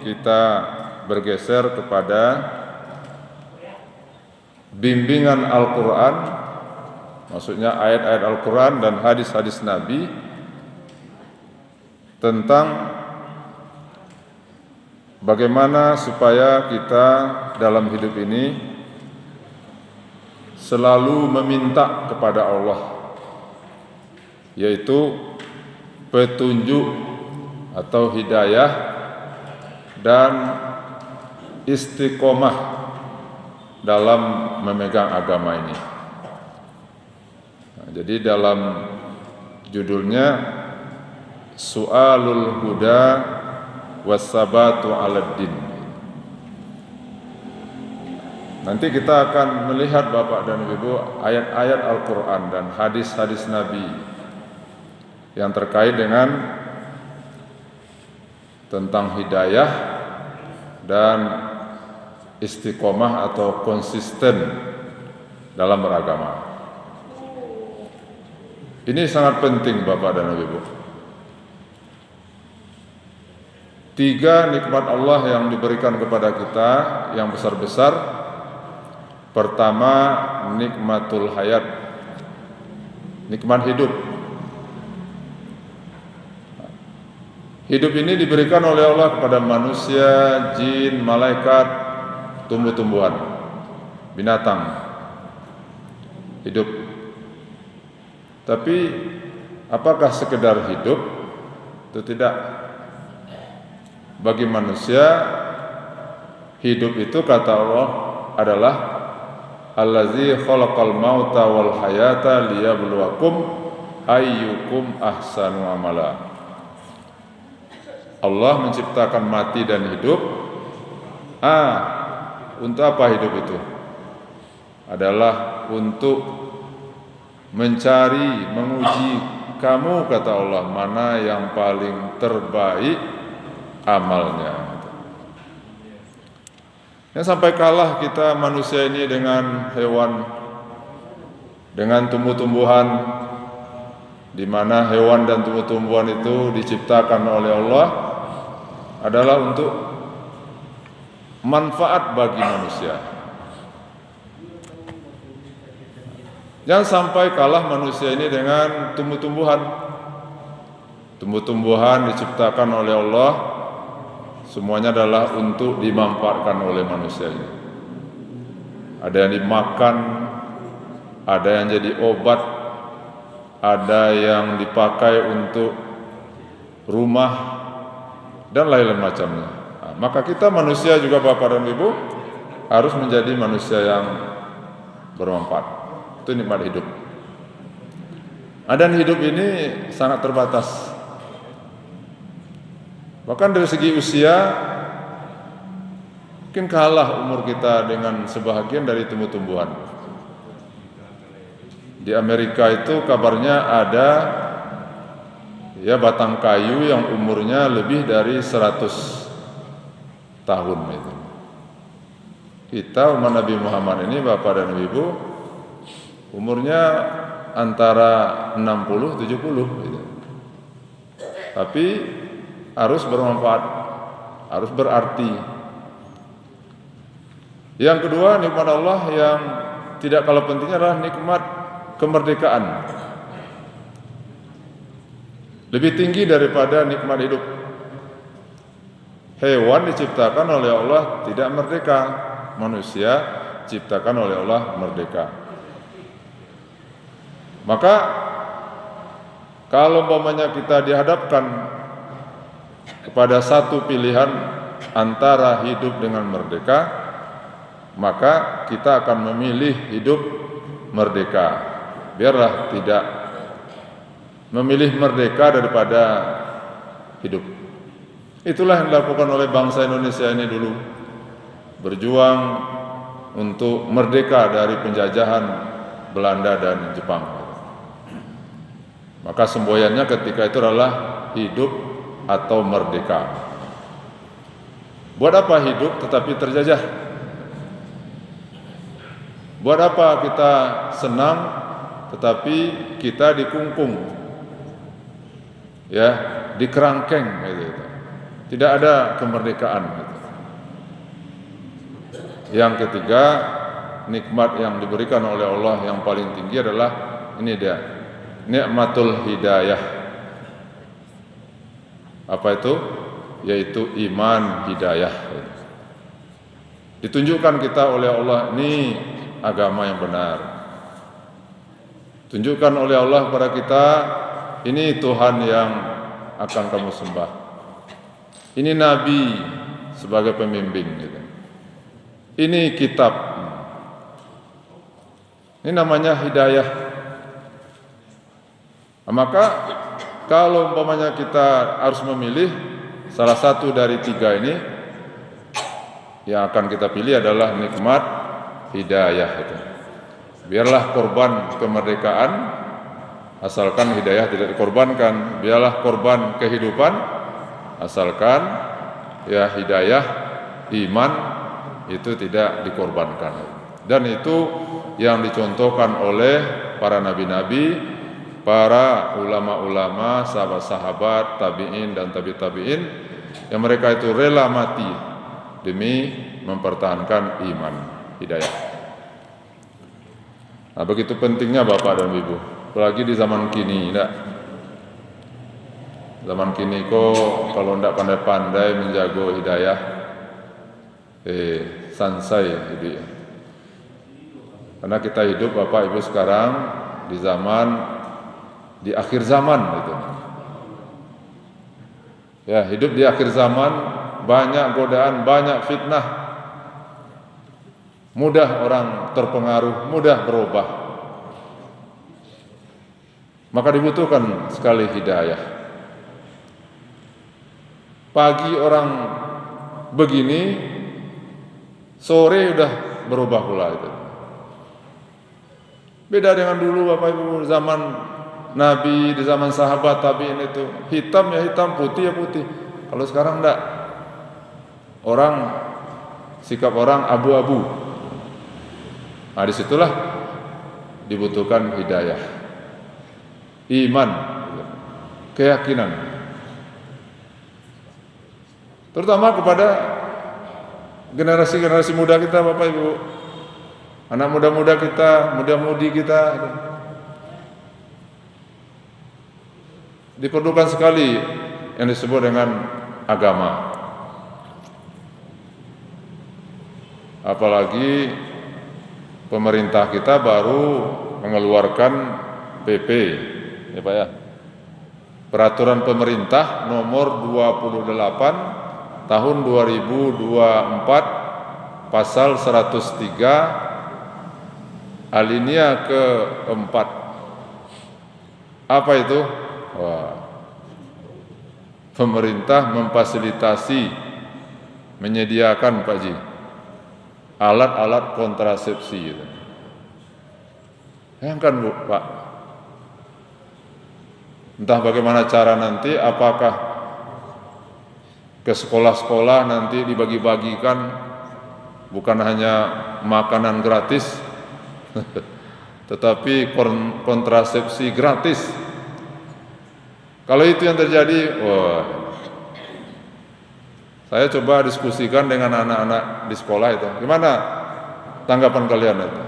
kita bergeser kepada bimbingan Al-Quran, maksudnya ayat-ayat Al-Quran dan hadis-hadis Nabi tentang bagaimana supaya kita dalam hidup ini selalu meminta kepada Allah, yaitu petunjuk atau hidayah dan istiqomah dalam memegang agama ini. Nah, jadi dalam judulnya Su'alul Huda Wassabatu 'aladdin. Nanti kita akan melihat Bapak dan Ibu ayat-ayat Al-Quran dan hadis-hadis Nabi yang terkait dengan tentang hidayah dan istiqomah atau konsisten dalam beragama. Ini sangat penting Bapak dan Ibu. 3 nikmat Allah yang diberikan kepada kita yang besar-besar. Pertama, nikmatul hayat, nikmat hidup. Hidup ini diberikan oleh Allah kepada manusia, jin, malaikat, tumbuh-tumbuhan, binatang, hidup. Tapi apakah sekedar hidup? Itu tidak. Bagi manusia, hidup itu kata Allah adalah allazi khalaqal mauta wal hayata liyabluwakum ayyukum ahsanu amala. Allah menciptakan mati dan hidup. Untuk apa hidup itu? Adalah untuk mencari, menguji kamu, kata Allah, mana yang paling terbaik amalnya. Ya, sampai kalah kita manusia ini dengan hewan, dengan tumbuh-tumbuhan, di mana hewan dan tumbuh-tumbuhan itu diciptakan oleh Allah adalah untuk manfaat bagi manusia. Jangan sampai kalah manusia ini dengan tumbuh-tumbuhan. Tumbuh-tumbuhan diciptakan oleh Allah, semuanya adalah untuk dimanfaatkan oleh manusia ini. Ada yang dimakan, ada yang jadi obat, ada yang dipakai untuk rumah, dan lain-lain macamnya. Nah, maka kita manusia juga Bapak dan Ibu harus menjadi manusia yang bermanfaat. Itu nikmat hidup. Dan hidup ini sangat terbatas. Bahkan dari segi usia mungkin kalah umur kita dengan sebahagian dari tumbuh-tumbuhan. Di Amerika itu kabarnya ada batang kayu yang umurnya lebih dari 100 tahun itu. Kita umat Nabi Muhammad ini Bapak dan Ibu umurnya antara 60-70 gitu. Tapi harus bermanfaat, harus berarti. Yang kedua, nikmat Allah yang tidak kalah pentingnya adalah nikmat kemerdekaan. Lebih tinggi daripada nikmat hidup. Hewan diciptakan oleh Allah tidak merdeka, manusia diciptakan oleh Allah merdeka. Maka kalau umpamanya kita dihadapkan kepada satu pilihan antara hidup dengan merdeka, maka kita akan memilih hidup merdeka. Biarlah tidak memilih merdeka daripada hidup. Itulah yang dilakukan oleh bangsa Indonesia ini dulu, berjuang untuk merdeka dari penjajahan Belanda dan Jepang. Maka semboyannya ketika itu adalah hidup atau merdeka. Buat apa hidup tetapi terjajah? Buat apa kita senang tetapi kita dikungkung, dikerangkeng gitu. Tidak ada kemerdekaan. Yang ketiga, nikmat yang diberikan oleh Allah yang paling tinggi adalah ini dia, nikmatul hidayah. Apa itu? Yaitu iman hidayah. Ditunjukkan kita oleh Allah, ini agama yang benar. Tunjukkan oleh Allah kepada kita, ini Tuhan yang akan kamu sembah. Ini Nabi sebagai pembimbing gitu. Ini kitab. Ini namanya hidayah. Maka kalau umpamanya kita harus memilih salah satu dari tiga ini, yang akan kita pilih adalah nikmat hidayah itu. Biarlah korban kemerdekaan, asalkan hidayah tidak dikorbankan. Biarlah korban kehidupan, asalkan ya hidayah, iman itu tidak dikorbankan. Dan itu yang dicontohkan oleh para nabi-nabi, para ulama-ulama, sahabat-sahabat, tabi'in dan tabi'-tabi'in, yang mereka itu rela mati demi mempertahankan iman hidayah. Nah, begitu pentingnya Bapak dan Ibu, apalagi di zaman kini. Zaman kini kok kalau tidak pandai-pandai menjaga hidayah, sansai hidup. Karena kita hidup Bapak Ibu sekarang di akhir zaman gitu. Ya, hidup di akhir zaman, banyak godaan, banyak fitnah. Mudah orang terpengaruh, mudah berubah. Maka dibutuhkan sekali hidayah. Pagi orang begini, sore udah berubah pula itu. Beda dengan dulu Bapak Ibu, zaman Nabi, di zaman sahabat tabi'in itu hitam ya hitam, putih ya putih. Kalau sekarang enggak. Sikap orang abu-abu. Nah, disitulah dibutuhkan hidayah, iman, keyakinan, terutama kepada generasi-generasi muda kita Bapak Ibu, anak muda-muda kita, muda-mudi kita. Diperlukan sekali yang disebut dengan agama. Apalagi pemerintah kita baru mengeluarkan PP, ya Pak ya, peraturan pemerintah nomor 28 tahun 2024 pasal 103 alinea keempat. Apa itu? Pemerintah memfasilitasi, menyediakan Pak Ji, alat-alat kontrasepsi gitu. Bayangkan Bu, Pak, entah bagaimana cara nanti, apakah ke sekolah-sekolah nanti dibagi-bagikan bukan hanya makanan gratis tetapi kontrasepsi gratis. Kalau itu yang terjadi, saya coba diskusikan dengan anak-anak di sekolah itu. Gimana tanggapan kalian itu?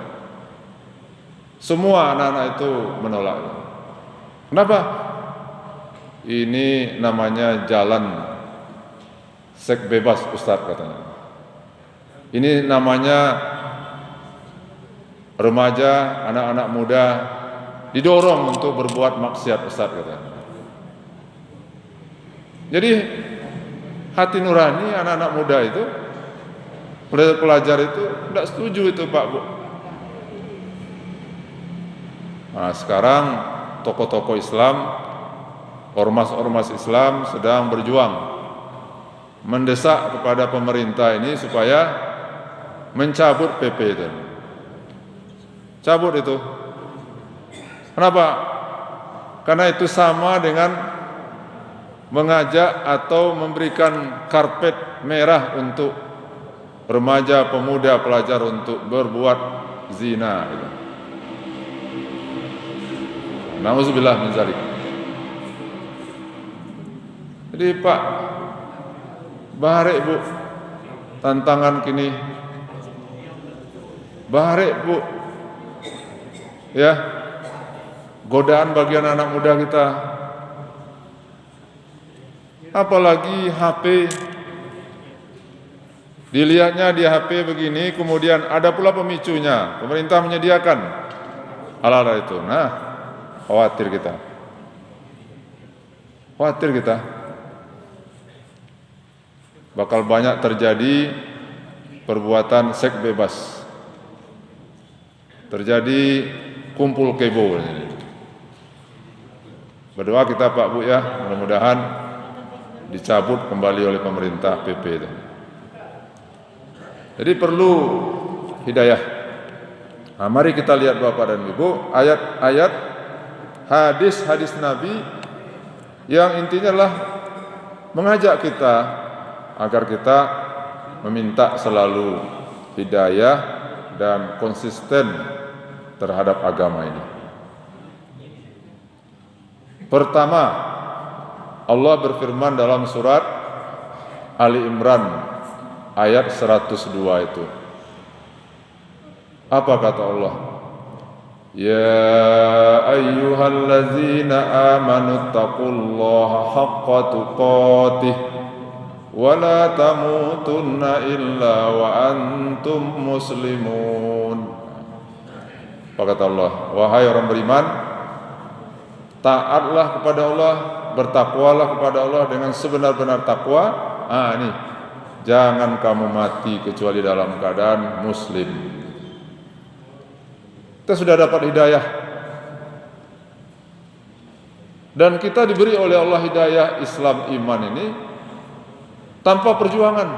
Semua anak-anak itu menolak. Kenapa? Ini namanya jalan seks bebas Ustadz katanya. Ini namanya remaja, anak-anak muda didorong untuk berbuat maksiat Ustadz katanya. Jadi hati nurani anak-anak muda itu, pelajar itu tidak setuju itu Pak Bu. Nah, sekarang tokoh-tokoh Islam, ormas-ormas Islam sedang berjuang mendesak kepada pemerintah ini supaya mencabut PP itu. Cabut itu. Kenapa? Karena itu sama dengan mengajak atau memberikan karpet merah untuk remaja, pemuda, pelajar untuk berbuat zina. Nauzubillah min zalik. Jadi Pak, Barik Bu, tantangan kini. Barik Bu, ya, godaan bagi anak-anak muda kita. Apalagi HP, dilihatnya di HP begini, kemudian ada pula pemicunya. Pemerintah menyediakan ala-ala itu. Nah, khawatir kita. Bakal banyak terjadi perbuatan seks bebas. Terjadi kumpul kebo. Berdoa kita Pak Bu ya, mudah-mudahan dicabut kembali oleh pemerintah PP itu. Jadi perlu hidayah. Nah, mari kita lihat Bapak dan Ibu ayat-ayat hadis-hadis Nabi yang intinya adalah mengajak kita agar kita meminta selalu hidayah dan konsisten terhadap agama ini. Pertama, Allah berfirman dalam surat Ali Imran ayat 102 itu. Apa kata Allah? Ya ayyuhallazina amanu taqullaha haqqa tuqatih wa la tamutunna illa wa antum muslimun. Apa kata Allah? Wahai orang beriman, taatlah kepada Allah, bertakwalah kepada Allah dengan sebenar-benar takwa. Ini, jangan kamu mati kecuali dalam keadaan muslim. Kita sudah dapat hidayah, dan kita diberi oleh Allah hidayah Islam iman ini tanpa perjuangan.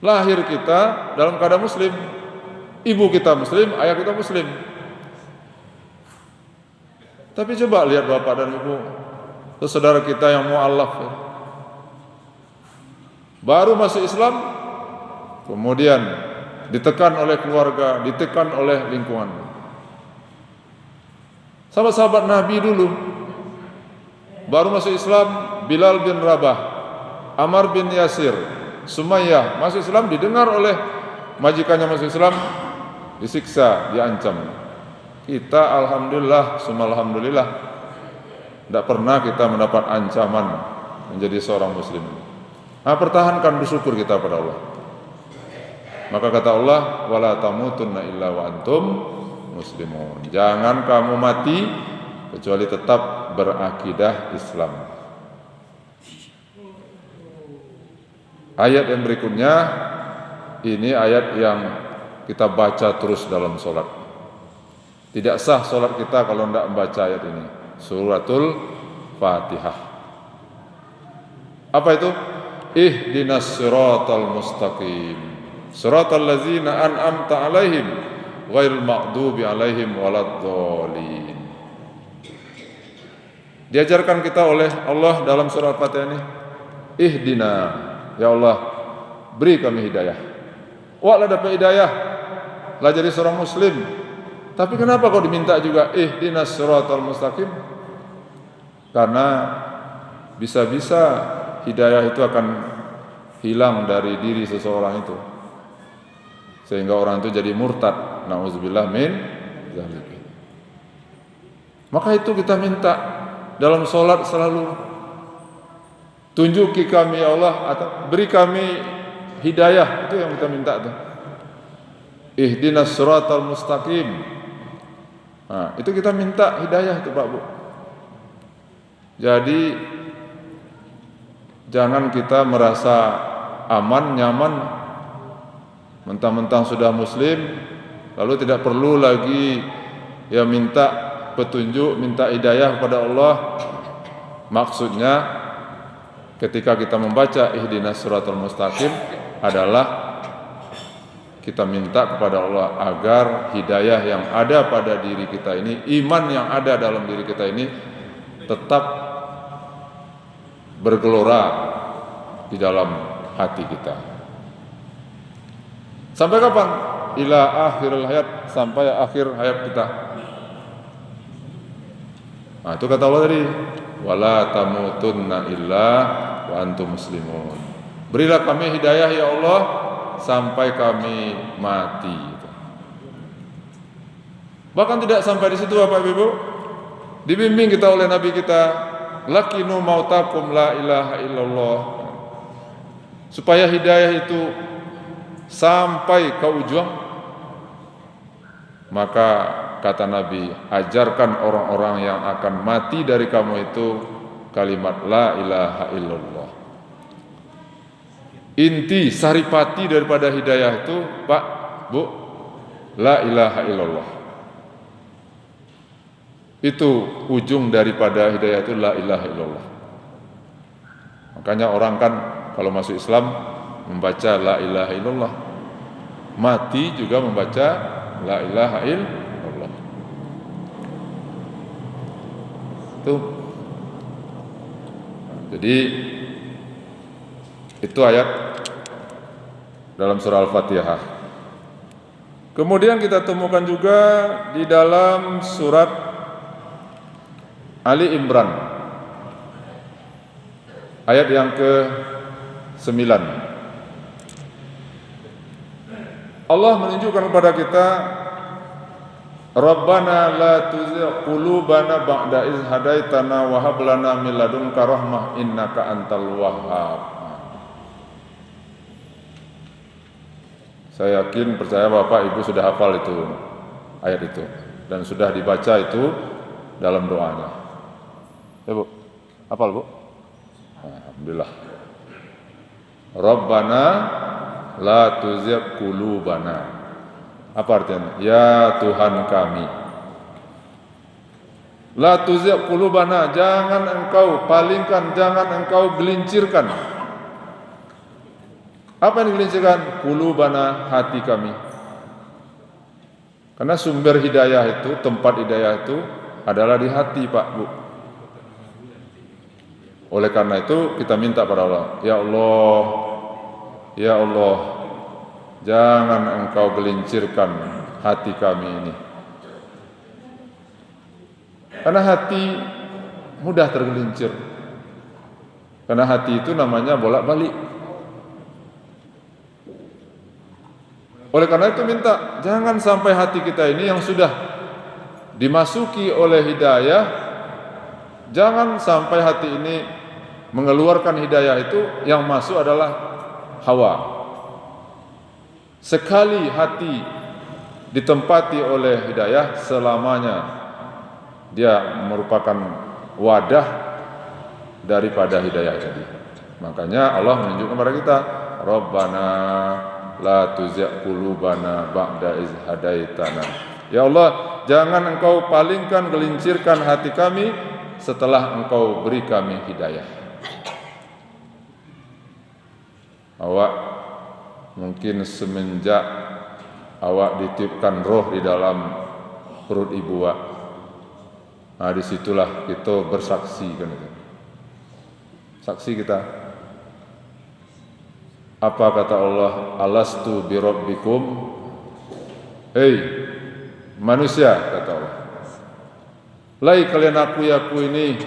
Lahir kita dalam keadaan muslim, ibu kita muslim, ayah kita muslim. Tapi coba lihat Bapak dan Ibu, saudara kita yang mu'allaf ya, baru masuk Islam, kemudian ditekan oleh keluarga, ditekan oleh lingkungan. Sahabat-sahabat Nabi dulu baru masuk Islam, Bilal bin Rabah, Ammar bin Yasir, Sumayyah masuk Islam, didengar oleh majikannya masuk Islam, disiksa, diancam. Kita alhamdulillah, alhamdulillah, tidak pernah kita mendapat ancaman menjadi seorang muslim. Nah, pertahankan bersyukur kita pada Allah. Maka kata Allah, wala tamutunna illa wa antum muslimun. Jangan kamu mati kecuali tetap berakidah Islam. Ayat yang berikutnya, ini ayat yang kita baca terus dalam sholat. Tidak sah sholat kita kalau tidak membaca ayat ini. Suratul Fatihah. Apa itu? Ihdinas siratal mustaqim, siratal ladzina an'amta alaihim ghairil maghdubi alaihim waladdallin. Diajarkan kita oleh Allah dalam surat Fatihah ini, ihdina, ya Allah, beri kami hidayah. Wah, dapat hidayah, lah jadi seorang muslim. Tapi kenapa kau diminta juga ihdinas siratal mustaqim? Karena bisa-bisa hidayah itu akan hilang dari diri seseorang itu, sehingga orang itu jadi murtad. Nauzubillah min dzalik. Maka itu kita minta dalam sholat selalu, tunjuki kami ya Allah, atau beri kami hidayah. Itu yang kita minta tuh. Ihdinas siratal mustaqim. Nah, itu kita minta hidayah itu Pak Bu. Jadi jangan kita merasa aman, nyaman, mentang-mentang sudah muslim, lalu tidak perlu lagi ya minta petunjuk, minta hidayah kepada Allah. Maksudnya ketika kita membaca ihdinas siratal mustaqim adalah kita minta kepada Allah agar hidayah yang ada pada diri kita ini, iman yang ada dalam diri kita ini tetap bergelora di dalam hati kita. Sampai kapan? Ila akhiril hayat, sampai akhir hayat kita. Nah, itu kata Allah tadi, wala tamutunna illa wa wa antum muslimun. Berilah kami hidayah ya Allah sampai kami mati. Bahkan tidak sampai di situ Bapak Ibu. Dibimbing kita oleh Nabi kita, lakinu mautakum la ilaha illallah. Supaya hidayah itu sampai ke ujung, maka kata Nabi, ajarkan orang-orang yang akan mati dari kamu itu kalimat la ilaha illallah. Inti saripati daripada hidayah itu Pak, Bu, la ilaha illallah. Itu ujung daripada hidayah itu la ilaha illallah. Makanya orang kan kalau masuk Islam membaca la ilaha illallah, mati juga membaca la ilaha illallah. Tuh. Jadi itu ayat dalam surah Al-Fatihah. Kemudian kita temukan juga di dalam surat Ali Imran ayat yang ke-9. Allah menunjukkan kepada kita, Rabbana la tuzigh qulubana ba'da idh hadaitana wa hab lana min ladunka rahmah innaka antal wahhab. Saya yakin, percaya Bapak Ibu sudah hafal itu ayat itu dan sudah dibaca itu dalam doanya. Ya Bu, hafal Bu? Alhamdulillah. Rabbana la tuzigh qulubana. Apa artinya? Ya Tuhan kami, la tuzigh qulubana, jangan engkau palingkan, jangan engkau gelincirkan. Apa yang digelincirkan? Qulubana, hati kami. Karena sumber hidayah itu, tempat hidayah itu adalah di hati Pak, Bu. Oleh karena itu kita minta pada Allah, ya Allah, ya Allah, jangan engkau gelincirkan hati kami ini. Karena hati mudah tergelincir. Karena hati itu namanya bolak-balik. Oleh karena itu minta, jangan sampai hati kita ini yang sudah dimasuki oleh hidayah, jangan sampai hati ini mengeluarkan hidayah itu, yang masuk adalah hawa. Sekali hati ditempati oleh hidayah, selamanya dia merupakan wadah daripada hidayah tadi. Makanya Allah menunjukkan kepada kita, Rabbana la tuzigh qulubana ba'da idh hadaitana. Ya Allah, jangan engkau palingkan, gelincirkan hati kami setelah engkau beri kami hidayah. Awak mungkin semenjak awak ditiupkan roh di dalam perut ibu awak, nah disitulah kita bersaksi kan itu. Saksi kita. Apa kata Allah? Alastu birabbikum? Hei manusia, kata Allah, lai kalian aku ini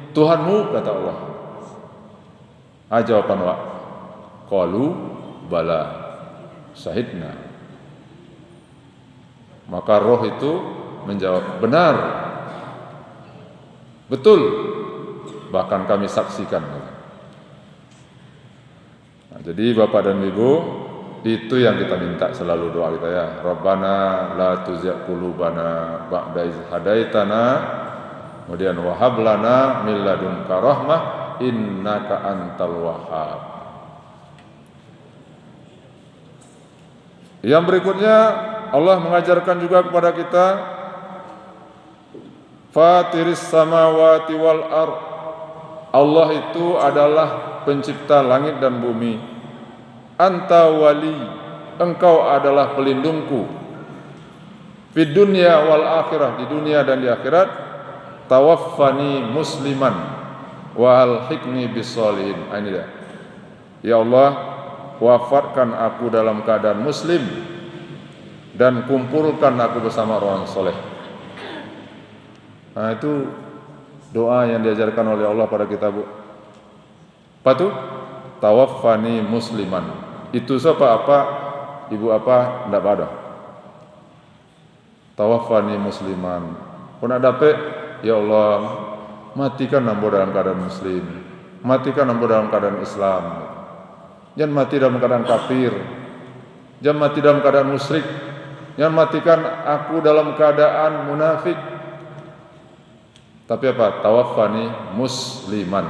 Tuhanmu, kata Allah. Jawaban awak, qalu bala syahidna. Maka roh itu menjawab, benar, betul, bahkan kami saksikan. Nah, jadi Bapak dan Ibu, itu yang kita minta selalu doa kita ya. Rabbana la tuzigh qulubana ba'da idh hadaitana, kemudian wa hab lana min ladunka rahmah innaka antal wahhab. Yang berikutnya Allah mengajarkan juga kepada kita, Fatiris samawati wal ard. Allah itu adalah pencipta langit dan bumi. Anta wali, engkau adalah pelindungku. Fid dunya wal akhirah, di dunia dan di akhirat. Tawaffani musliman wa alhiqni bis sholihin. Ini dia. Ya Allah, wafatkan aku dalam keadaan muslim dan kumpulkan aku bersama orang soleh. Nah itu doa yang diajarkan oleh Allah pada kita, Bu. Apa tuh? Tawaffani musliman. Itu apa ibu apa ndak ada. Tawaffani musliman. Pun ada pe, ya Allah, matikan ambo dalam keadaan muslim. Matikan ambo dalam keadaan Islam. Jangan mati dalam keadaan kafir. Jangan mati dalam keadaan musyrik. Jangan matikan aku dalam keadaan munafik. Tapi apa? Tawaffani musliman.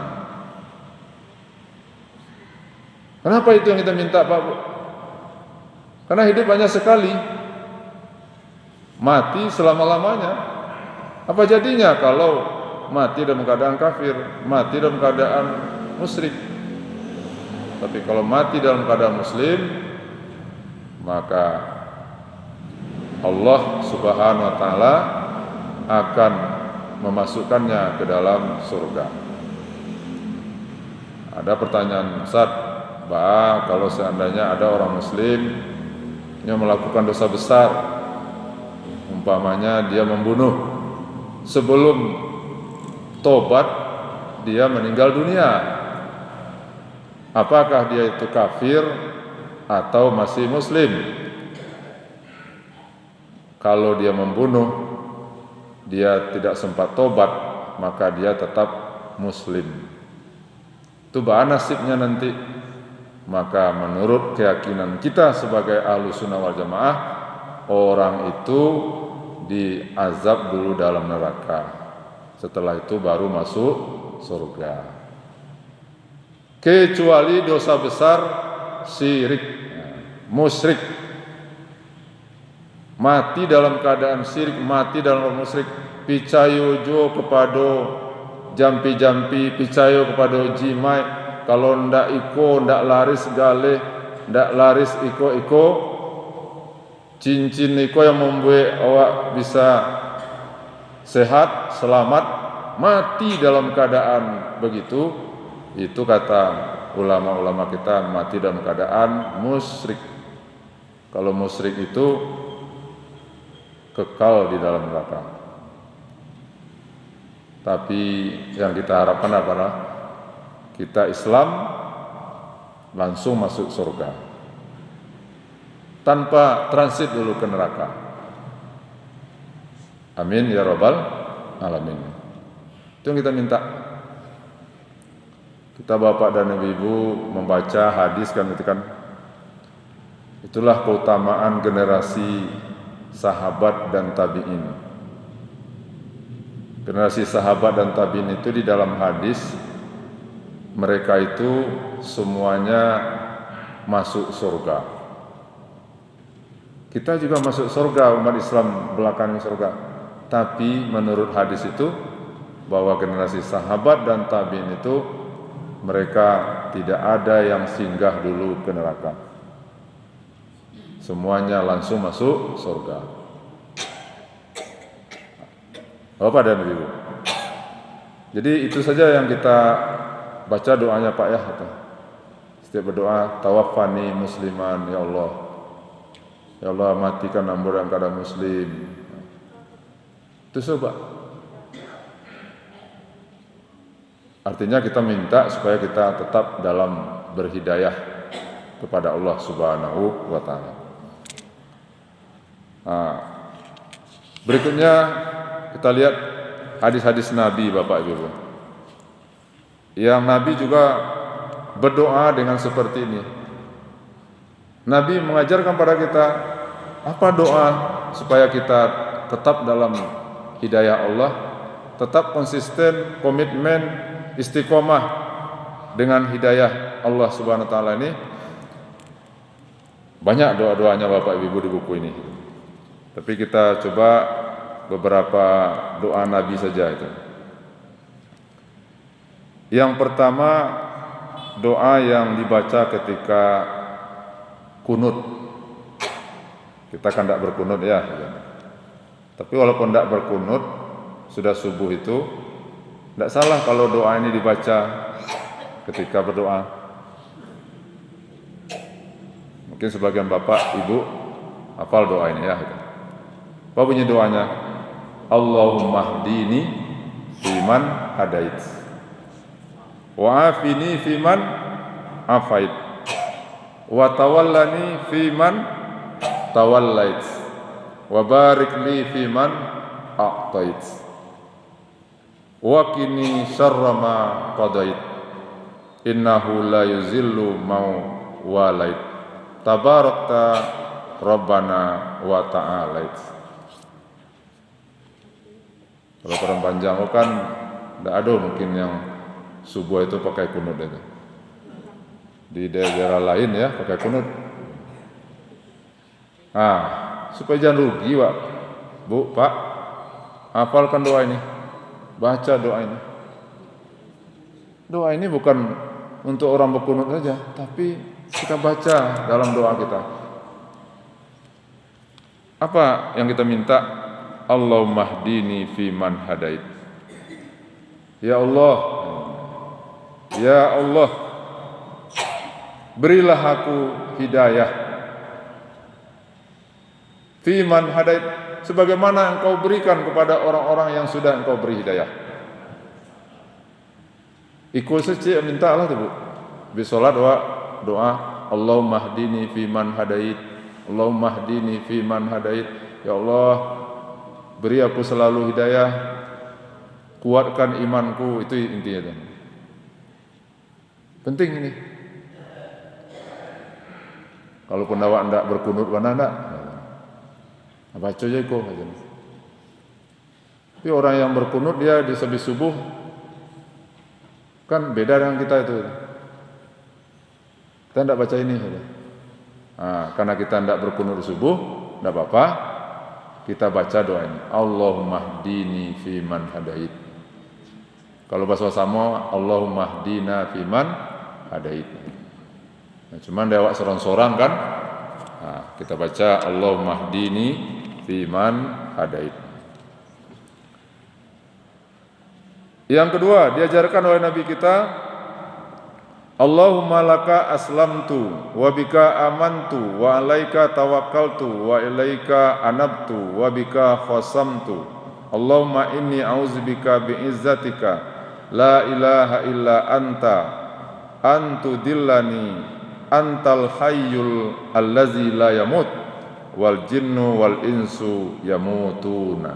Kenapa itu yang kita minta, Pak Bu? Karena hidup hanya sekali. Mati selama-lamanya. Apa jadinya kalau mati dalam keadaan kafir, mati dalam keadaan musyrik? Tapi kalau mati dalam keadaan muslim, maka Allah Subhanahu wa taala akan memasukkannya ke dalam surga. Ada pertanyaan, Ustaz, kalau seandainya ada orang muslim yang melakukan dosa besar, umpamanya dia membunuh, sebelum tobat dia meninggal dunia, apakah dia itu kafir atau masih muslim? Kalau dia membunuh, dia tidak sempat tobat, maka dia tetap muslim. Itu bagaimana nasibnya nanti? Maka menurut keyakinan kita sebagai Ahlussunnah wal Jamaah, orang itu diazab dulu dalam neraka. Setelah itu baru masuk surga. Kecuali dosa besar syirik, musyrik. Mati dalam keadaan syirik, mati dalam musyrik, picayojo kepada jampi-jampi, picayo kepada jimai, kalau ndak iko ndak laris gale, ndak laris iko cincin iko yang membuat awak bisa sehat, selamat, mati dalam keadaan begitu, itu kata ulama-ulama kita mati dalam keadaan musyrik. Kalau musyrik itu kekal di dalam neraka. Tapi yang kita harapkan adalah kita Islam langsung masuk surga tanpa transit dulu ke neraka. Amin ya rabbal alamin. Itu yang kita minta. Kita bapak dan ibu membaca hadis kan itu kan. Itulah keutamaan generasi sahabat dan tabi'in. Generasi sahabat dan tabi'in itu di dalam hadis, mereka itu semuanya masuk surga. Kita juga masuk surga, umat Islam belakangan surga. Tapi menurut hadis itu, bahwa generasi sahabat dan tabi'in itu mereka tidak ada yang singgah dulu ke neraka. Semuanya langsung masuk surga. Bapak dan Ibu. Jadi itu saja yang kita baca doanya Pak ya. Setiap berdoa, tawaffani musliman, ya Allah. Ya Allah, matikan ambo dalam keadaan muslim. Itu coba. Artinya kita minta supaya kita tetap dalam berhidayah kepada Allah Subhanahu wa taala. Berikutnya kita lihat hadis-hadis Nabi Bapak Ibu. Yang Nabi juga berdoa dengan seperti ini. Nabi mengajarkan pada kita apa doa supaya kita tetap dalam hidayah Allah, tetap konsisten, komitmen, istiqomah dengan hidayah Allah Subhanahu wa taala ini. Banyak doa-doanya Bapak Ibu di buku ini. Tapi kita coba beberapa doa Nabi saja itu. Yang pertama, doa yang dibaca ketika kunut. Kita kan tidak berkunut ya. Tapi walaupun tidak berkunut, sudah subuh itu, tidak salah kalau doa ini dibaca ketika berdoa. Mungkin sebagian bapak, ibu hafal doa ini ya. Apa bunyi doanya? Allahumma hdini fiman hadait. wa afini fiman afait, wa tawallani fiman tawallait, wa barik li fiman a'tait, wa qini syarra ma qadait, innahu la yuzillu mau walait, tabarakta rabbana wa ta'alait. Kalau Quran panjang kan tidak ada mungkin yang subuh itu pakai kunut itu. Di daerah lain ya pakai kunut. Supaya jangan rugi Pak, Bu, Pak, hafalkan doa ini, baca doa ini. Doa ini bukan untuk orang berkunut saja, tapi kita baca dalam doa kita. Apa yang kita minta? Allahumma hdini fi man hadait. Ya Allah, ya Allah, berilah aku hidayah. Fi man hadait, sebagaimana Engkau berikan kepada orang-orang yang sudah Engkau beri hidayah. Ikut saja minta Allah tu Bu. Di solat doa Allahumma hdini fi man hadait. Allahumma hdini fi man hadait. Ya Allah, beri aku selalu hidayah, kuatkan imanku, itu intinya. Penting ini. Kalaupun awak tidak berkunut mana tidak, baca aja kok. Tapi orang yang berkunut dia di habis subuh kan beda dengan kita itu. Kita tidak baca ini saja. Karena kita tidak berkunut subuh, tidak apa-apa. Kita baca doa ini. Allahumma hdini fi man hadait. Kalau bahasa sama Allahumma hdina fi man hadait. Cuman dewak sorang-sorang kan. Kita baca Allahumma hdini fi man hadait. Yang kedua diajarkan oleh Nabi kita, Allahumma laka aslamtu wa bika amantu wa alaika tawakkaltu wa ilaika anabtu wa bika khasamtu. Allahumma inni a'udzubika bi'izzatika la ilaha illa anta antudillani antal hayyul allazi la yamut wal jinnu wal insu yamutuna.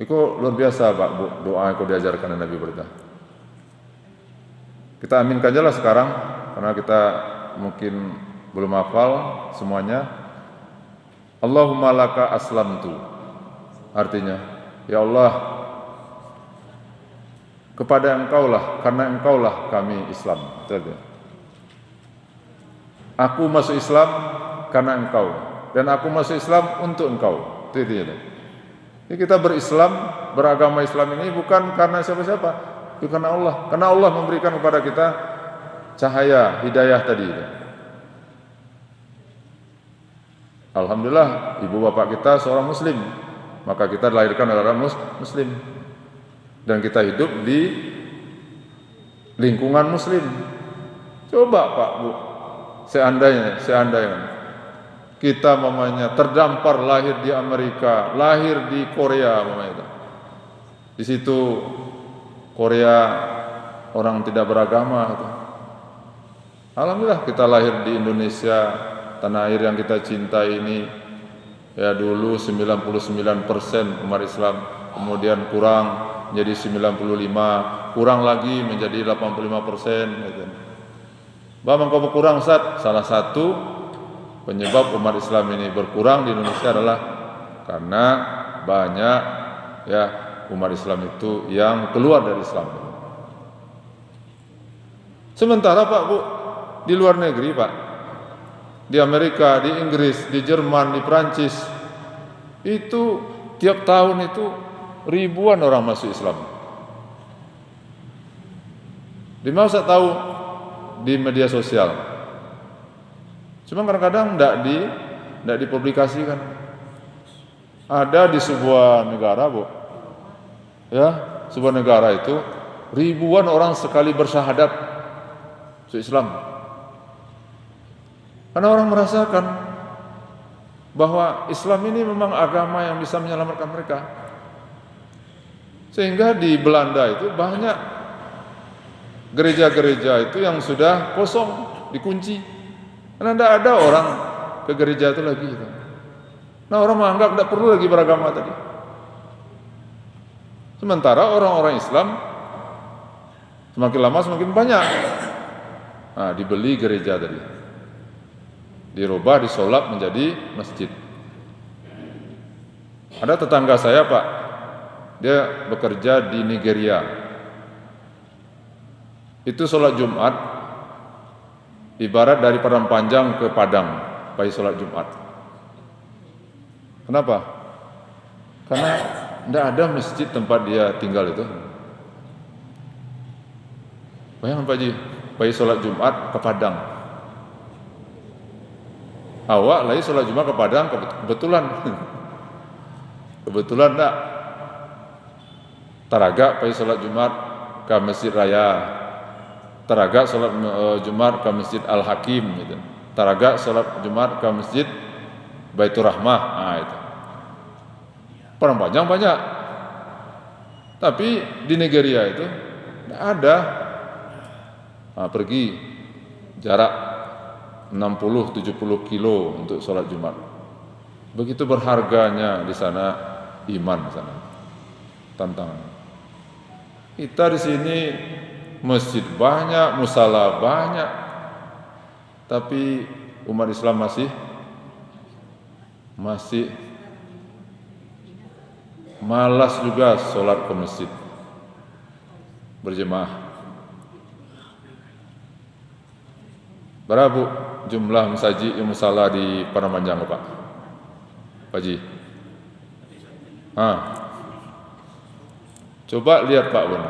Itu luar biasa Pak Bu, doa yang diajarkan Nabi berita. Kita aminkan aja lah sekarang, karena kita mungkin belum hafal semuanya. Allahumma laka aslamtu, artinya ya Allah, kepada Engkaulah, karena Engkaulah kami Islam. Aku masuk Islam karena Engkau, dan aku masuk Islam untuk Engkau. Itu intinya. Jadi kita berislam, beragama Islam ini bukan karena siapa-siapa, itu karena Allah. Karena Allah memberikan kepada kita cahaya hidayah tadi. Alhamdulillah, ibu bapak kita seorang muslim, maka kita dilahirkan oleh orang muslim, dan kita hidup di lingkungan muslim. Coba Pak Bu, seandainya kita mamanya terdampar lahir di Amerika, lahir di Korea mamanya, di situ Korea orang tidak beragama. Alhamdulillah kita lahir di Indonesia, tanah air yang kita cintai ini. Ya dulu 99% umat Islam, kemudian kurang menjadi 95, kurang lagi menjadi 85%. Bahwa kau berkurang salah satu penyebab umat Islam ini berkurang di Indonesia adalah karena banyak ya umat Islam itu yang keluar dari Islam. Sementara Pak Bu, di luar negeri Pak, di Amerika, di Inggris, di Jerman, di Prancis, itu tiap tahun itu ribuan orang masuk Islam. Di mana saya tahu di media sosial. Cuma kadang-kadang tidak dipublikasikan. Ada di sebuah negara Bu, ya, sebuah negara itu ribuan orang sekali bersyahadat masuk Islam. Karena orang merasakan bahwa Islam ini memang agama yang bisa menyelamatkan mereka. Sehingga di Belanda itu banyak gereja-gereja itu yang sudah kosong, dikunci. Karena tidak ada orang ke gereja itu lagi. Nah, orang menganggap tidak perlu lagi beragama tadi. Sementara orang-orang Islam semakin lama semakin banyak. Nah, dibeli gereja tadi, dirubah, disolap menjadi masjid. Ada tetangga saya, Pak, dia bekerja di Nigeria. Itu sholat Jumat ibarat dari Padang Panjang ke Padang pagi sholat Jumat. Kenapa? Karena tidak ada masjid tempat dia tinggal itu. Bayangkan Pak Ji, pagi sholat Jumat ke Padang. Awak lagi sholat Jumat ke Padang kebetulan. Kebetulan tak. Taraga pagi sholat Jumat ke Masjid Raya. Taraga sholat Jumat ke Masjid Al-Hakim gitu. Taraga sholat Jumat ke Masjid Baitur Rahmah. Nah, itu. Orang banyak. Tapi di Nigeria itu tidak ada. Nah, pergi jarak 60-70 kilo untuk sholat Jumat. Begitu berharganya di sana iman di sana. Tantangan. Kita di sini masjid banyak, musala banyak, tapi umat Islam masih malas juga sholat ke masjid berjemaah. Berapa Bu jumlah masjid yang musala di Padang Panjang, Pak? Pak Ji? Coba lihat Pak Bun.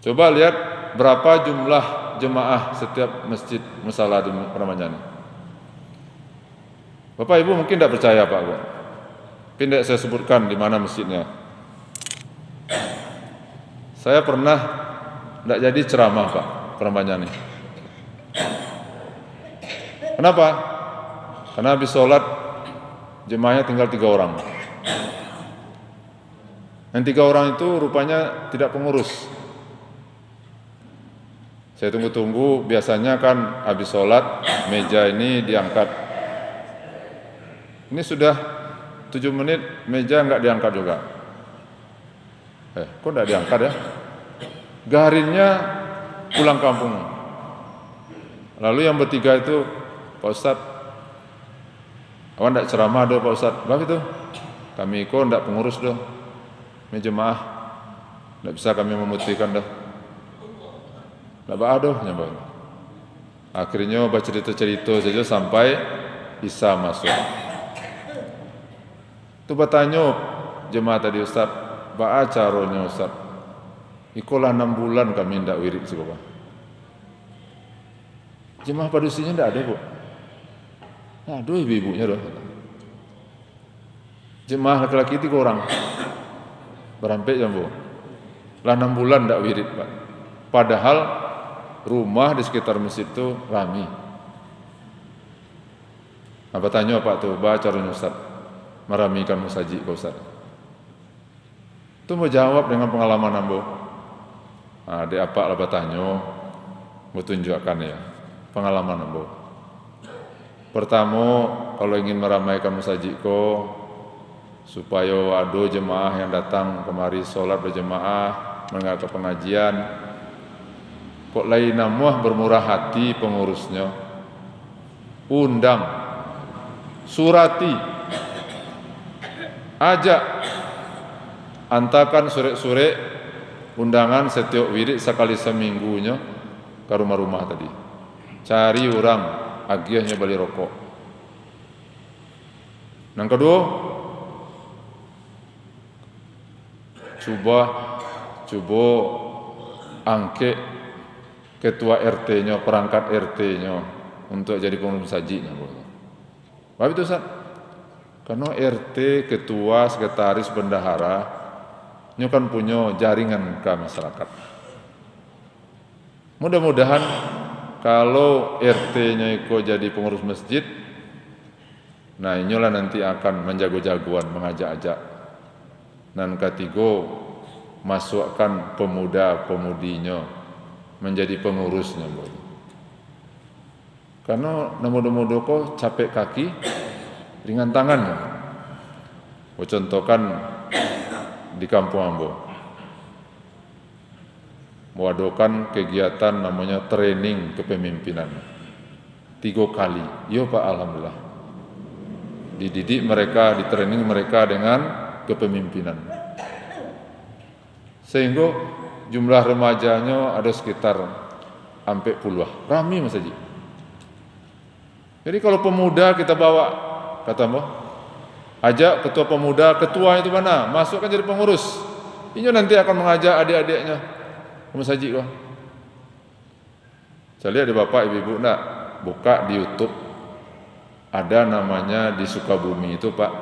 Coba lihat berapa jumlah jemaah setiap masjid musala di Padang Panjang. Bapak Ibu mungkin tidak percaya Pak Bun. Tidak saya sebutkan di mana masjidnya. Saya pernah tidak jadi ceramah Pak Padang Panjang ini. Kenapa? Karena habis sholat jemaahnya tinggal 3 orang. Yang 3 orang itu rupanya tidak pengurus. Saya tunggu-tunggu, biasanya kan habis sholat meja ini diangkat. Ini sudah 7 menit meja nggak diangkat juga. Kok nggak diangkat ya? Garinnya pulang kampung. Lalu yang bertiga itu, Pak Ustadz, awan ndak ceramah doh Pak Ustadz. Bab itu, kami kok ndak pengurus doh, jemaah, ndak bisa kami memutihkan doh. Ndak aduh nyambang. Akhirnya baca cerita-cerita saja sampai Isa masuk. Tu bertanya jemaah tadi Ustaz, ba acaranya Ustaz. Ikolah 6 bulan kami ndak wirid sekolah. Jemaah padusinya ndak ada, Bu. Nah, aduh ibu-ibunya doh. Jemaah laki-laki 3 orang. Berampek jambu. Lah 6 bulan ndak wirid, Pak. Padahal rumah di sekitar masjid itu rame. Apa tanya Pak tuh, baca caranya Ustaz meramikan musajid ke Ustaz. Itu mau jawab dengan pengalaman ambo. Nah, di apa lah bertanya, mau tunjukkan ya pengalaman ambo. Pertama, kalau ingin meramaikan musajid ko supaya ada jemaah yang datang kemari sholat berjemaah mendengar pengajian, kok lain namuah bermurah hati pengurusnya, undang, surati, ajak, antakan sore-sore undangan setiap wirid sekali seminggunya ke rumah-rumah tadi, cari orang agiahnya beli rokok. Yang kedua, coba angket ketua RT-nya, perangkat RT-nya untuk jadi pengurus masjidnya. Bapak itu Ustaz, karena RT, ketua, sekretaris, bendahara ini kan punya jaringan ke masyarakat. Mudah-mudahan kalau RT-nya ikut jadi pengurus masjid, nah inilah nanti akan menjago-jagoan, mengajak-ajak. Dan ketiga, masukkan pemuda-pemudinya menjadi pengurusnya, Bu. Karena nemu doko capek kaki, ringan tangan. Bu contohkan di kampung Ambo. Mengadakan kegiatan namanya training kepemimpinan 3 kali. Yo Pak, alhamdulillah. Dididik mereka, di-training mereka dengan kepemimpinan. Sehingga jumlah remajanya ada sekitar sampai puluhan. Rame Mas Haji. Jadi kalau pemuda kita bawa, kata Mbak, ajak ketua pemuda, ketua itu mana? Masukkan jadi pengurus. Ini nanti akan mengajak adik-adiknya. Mas Haji kok. Saya lihat di bapak ibu-ibu nak buka di YouTube, ada namanya di Sukabumi itu Pak,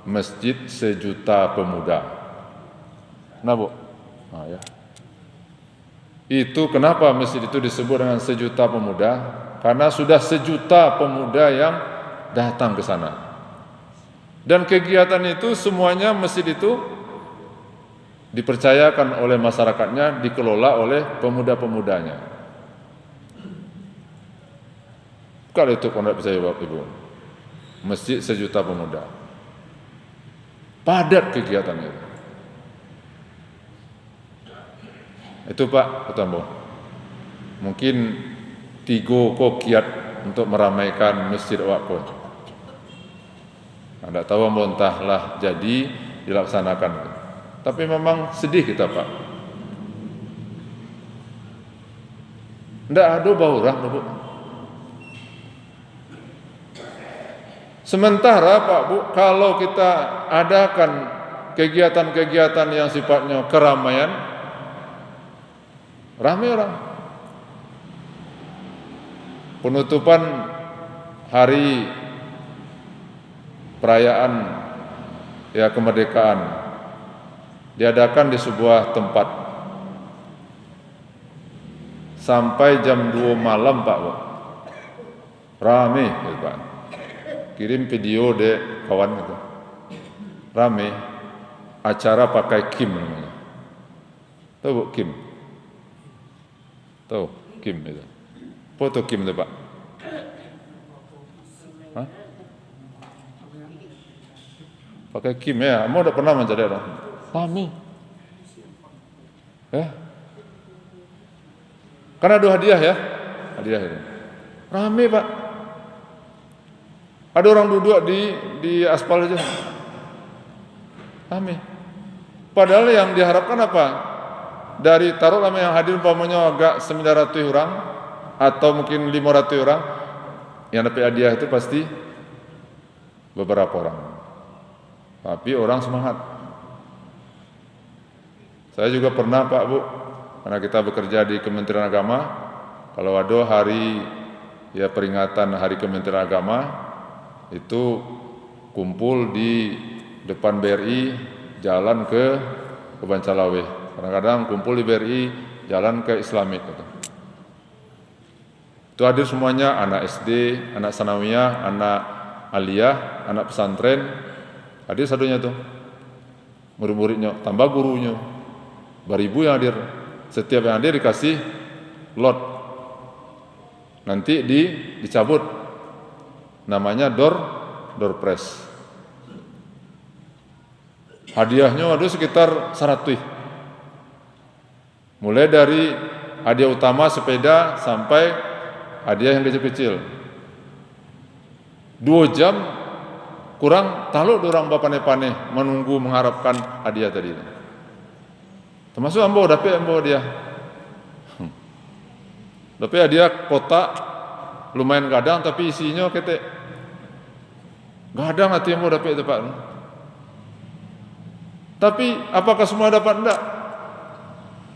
Masjid Sejuta Pemuda. Nah Bu, nah, ya. Itu kenapa masjid itu disebut dengan Sejuta Pemuda? Karena sudah 1 juta pemuda yang datang ke sana. Dan kegiatan itu semuanya masjid itu dipercayakan oleh masyarakatnya, dikelola oleh pemuda-pemudanya. Kalau itu pondok bisa Bapak Ibu, Masjid Sejuta Pemuda, padat kegiatannya. Itu Pak Utambo. Mungkin 3 kiat untuk meramaikan Masjid Wakon. Anda tahu entahlah jadi dilaksanakan. Tapi memang sedih kita Pak. Ndak ada baurah Bu. Sementara Pak Bu, kalau kita adakan kegiatan-kegiatan yang sifatnya keramaian, ramai orang. Penutupan hari perayaan ya kemerdekaan diadakan di sebuah tempat sampai jam 2 malam Pak Bu. Rame ya, Pak. Kirim video deh kawan itu. Rame. Acara pakai Kim namanya. Tahu Bu Kim? Tahu Kim itu. Foto Kim itu Pak. Hah? Pakai Kim ya. Mau udah pernah mencari orang? Rame. Ya. Karena ada hadiah ya. Hadiah itu. Rame Pak. Ada orang duduk di aspal aja. Rame. Padahal yang diharapkan apa? Dari taruh lama yang hadir umpamanya agak 900 orang atau mungkin 500 orang, yang dapat hadiah itu pasti beberapa orang. Tapi orang semangat. Saya juga pernah Pak Bu, karena kita bekerja di Kementerian Agama, kalau ada hari ya peringatan Hari Kementerian Agama, itu kumpul di depan BRI jalan ke Bancalaweh. Kadang-kadang kumpul di BRI jalan ke Islamik gitu. Itu hadir semuanya, anak SD, anak sanawiyah, anak aliyah, anak pesantren. Hadir satunya tuh. Murid-muridnya, tambah gurunya. Baribu yang hadir. Setiap yang hadir dikasih lot. Nanti dicabut. Namanya door prize. Hadiahnya ada sekitar 100. Mulai dari hadiah utama sepeda sampai hadiah yang kecil-kecil. 2 jam kurang taluk orang bapane-pane menunggu mengharapkan hadiah tadi. Termasuk ambo dapat ambo dia. Dapat hadiah kotak lumayan kadang tapi isinya ketek. Gadang hati ambo dapat itu Pak. Tapi apakah semua dapat? Enggak.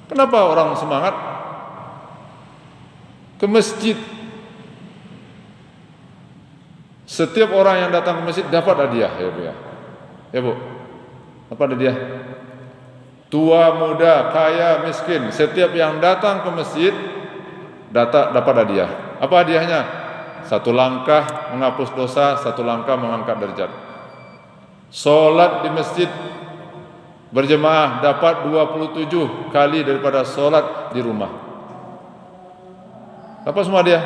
Kenapa orang semangat ke masjid? Setiap orang yang datang ke masjid dapat hadiah ya Bu ya. Ya Bu. Dapat hadiah. Tua, muda, kaya, miskin, setiap yang datang ke masjid dapat hadiah. Apa hadiahnya? 1 langkah menghapus dosa, 1 langkah mengangkat derajat. Salat di masjid berjemaah dapat 27 kali daripada salat di rumah. Dapat semua dia.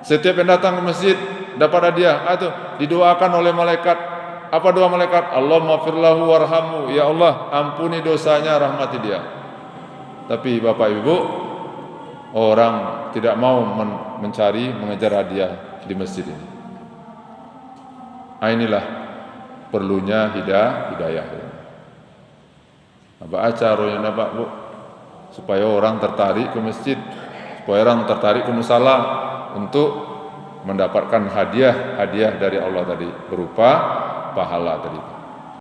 Setiap yang datang ke masjid dapat hadiah. Itu didoakan oleh malaikat. Apa doa malaikat? Allahumma firlahu warhamhu. Ya Allah, ampuni dosanya, rahmati dia. Tapi Bapak Ibu, orang tidak mau mencari, mengejar hadiah di masjid ini. Inilah perlunya hidayah. Apa acaranya Bapak Bu? Supaya orang tertarik ke masjid, supaya orang tertarik ke musala untuk mendapatkan hadiah dari Allah tadi berupa pahala tadi.